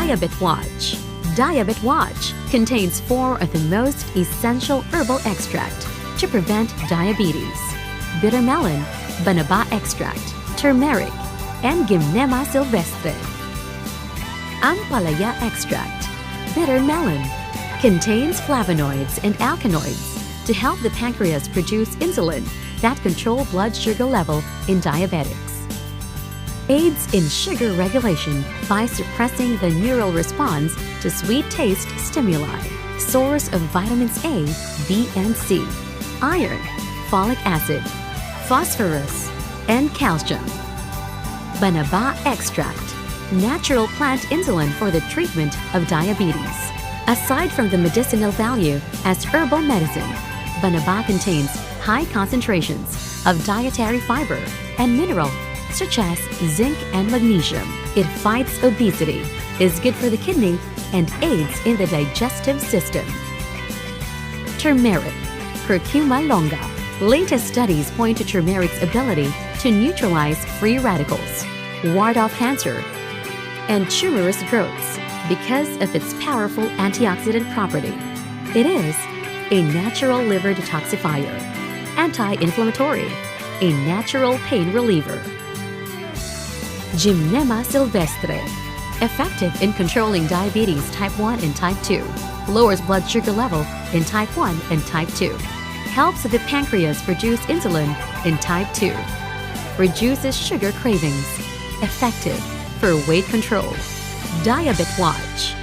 Diabet Watch. Diabet Watch contains 4 of the most essential herbal extract to prevent diabetes: bitter melon, banaba extract, turmeric, and Gymnema sylvestre. Ampalaya extract, bitter melon, contains flavonoids and alkaloids to help the pancreas produce insulin that control blood sugar level in diabetics. Aids in sugar regulation by suppressing the neural response to sweet taste stimuli. Source of vitamins A, B, and C, iron, folic acid, phosphorus, and calcium. Banaba extract, natural plant insulin for the treatment of diabetes. Aside from the medicinal value as herbal medicine, banaba contains high concentrations of dietary fiber and mineral such as zinc and magnesium. It fights obesity, is good for the kidney, and aids in the digestive system. Turmeric, Curcuma longa. Latest studies point to turmeric's ability to neutralize free radicals, ward off cancer, and tumorous growths because of its powerful antioxidant property. It is a natural liver detoxifier, anti-inflammatory, a natural pain reliever. Gymnema sylvestre, effective in controlling diabetes type 1 and type 2, lowers blood sugar level in type 1 and type 2, helps the pancreas produce insulin in type 2, reduces sugar cravings, effective for weight control. Diabet Watch.